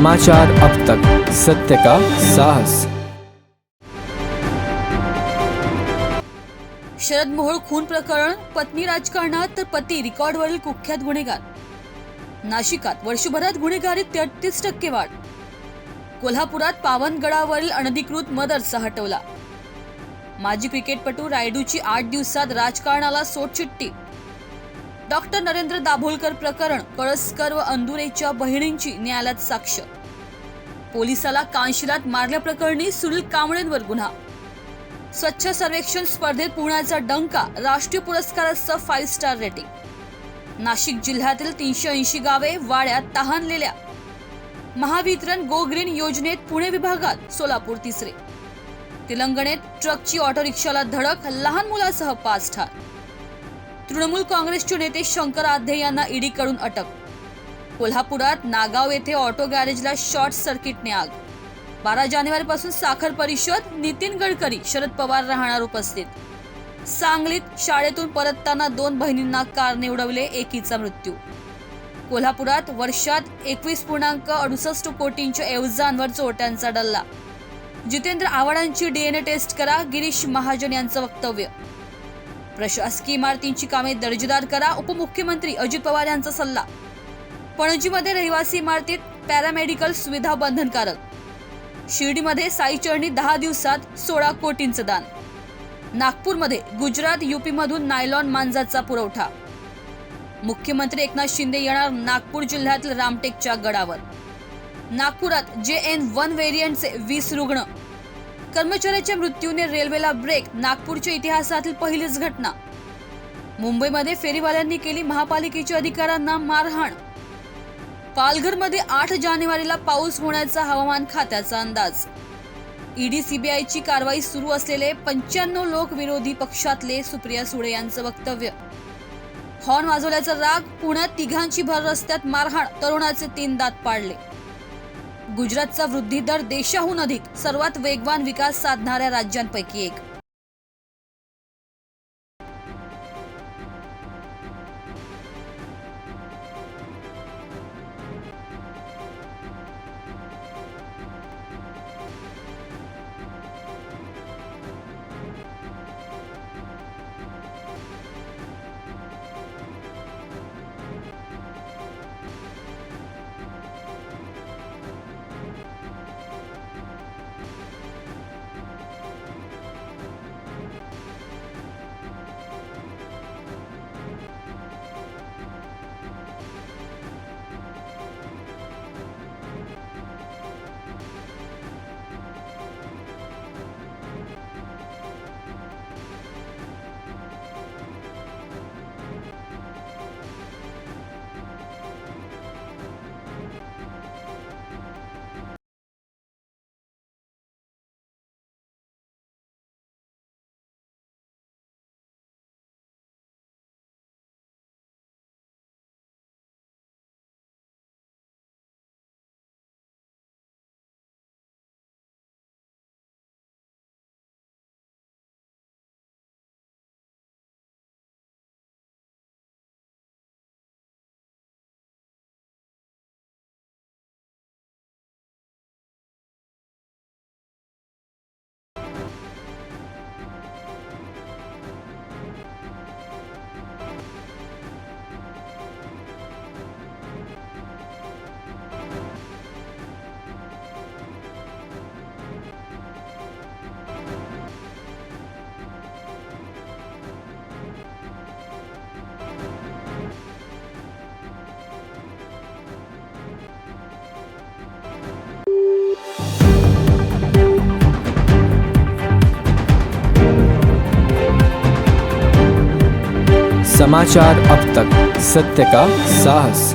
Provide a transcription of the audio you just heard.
समाचार अब तक, सत्य का साहस। शरद मोहोळ खून प्रकरण, पत्नी राजकारणात तर पती रेकॉर्डवरील कुख्यात गुन्हेगार। नाशिकात वर्षभरात गुन्हेगारीत 33% वाढ। कोल्हापुरात पावनगडावरील अनधिकृत मदरसा हटवला। माजी क्रिकेटपटू रायडूची 8 दिवसात राजकारणाला सोडचिठ्ठी। डॉक्टर नरेंद्र दाभोलकर प्रकरण, कळसकर व अंदुरेच्या बहिणींची न्यायालयात साक्ष। पोलिसाला कानशिलात मारल्याप्रकरणी सुनील कांबळेंवर गुन्हा। स्वच्छ सर्वेक्षण स्पर्धेत पुण्याचा डंका, राष्ट्रीय पुरस्कारासह 5 स्टार रेटिंग। नाशिक जिल्ह्यातील 380 गावे वाड्यात तहानलेल्या। महावितरण गो ग्रीन योजनेत पुणे विभागात सोलापूर तिसरे। तेलंगणेत ट्रकची ऑटो रिक्षाला धडक, लहान मुलासह 5 ठार। तृणमूल काँग्रेसचे नेते शंकर आध्ये यांना ईडीकडून अटक। कोल्हापुरात नागाव येथे ऑटो गॅरेजला शॉर्ट सर्किटने आग। 12 जानेवारीपासून साखर परिषद, नितीन गडकरी, शरद पवार राहणार उपस्थित। सांगलीत शाळेतून परतताना 2 बहिणींना कारने उडवले, एकीचा मृत्यू। कोल्हापुरात वर्षात 21.68 कोटींच्या एवजांवर चोरट्यांचा डल्ला। जितेंद्र आव्हाडांची डीएनए टेस्ट करा, गिरीश महाजन यांचं वक्तव्य। प्रशासकीय इमारतींची कामे दर्जेदार करा, उपमुख्यमंत्री अजित पवार यांचा सल्ला। पणजीमध्ये रहिवासी इमारतीत पॅरामेडिकल सुविधा बंधनकारक। शिर्डीमध्ये साई चरणी 10 दिवसात 16 कोटींचं दान। नागपूरमध्ये गुजरात यूपीमधून नायलॉन मांजाचा पुरवठा। मुख्यमंत्री एकनाथ शिंदे येणार नागपूर जिल्ह्यातील रामटेकच्या गडावर। नागपुरात JN1 व्हेरियंटचे 20 रुग्ण। कर्मचाऱ्याच्या मृत्यूने रेल्वेला ब्रेक, नागपूरच्या इतिहासातील पहिलीच घटना। मुंबईमध्ये फेरीवाल्यांनी केली महापालिकेच्या अधिकाऱ्यांना मारहाण। पालघरमध्ये 8 जानेवारीला पाऊस होण्याचा हवामान खात्याचा अंदाज। ईडी सीबीआयची कारवाई सुरू असलेले 95 लोक विरोधी पक्षातले सुप्रिया सुळे यांचं वक्तव्य। हॉर्न वाजवल्याचा राग, पुण्यात तिघांची भर रस्त्यात मारहाण, तरुणाचे 3 दात पाडले। गुजरातचा वृद्धी दर देशाहून अधिक, सर्वात वेगवान विकास साधणाऱ्या राज्यांपैकी एक। समाचार अब तक, सत्य का साहस।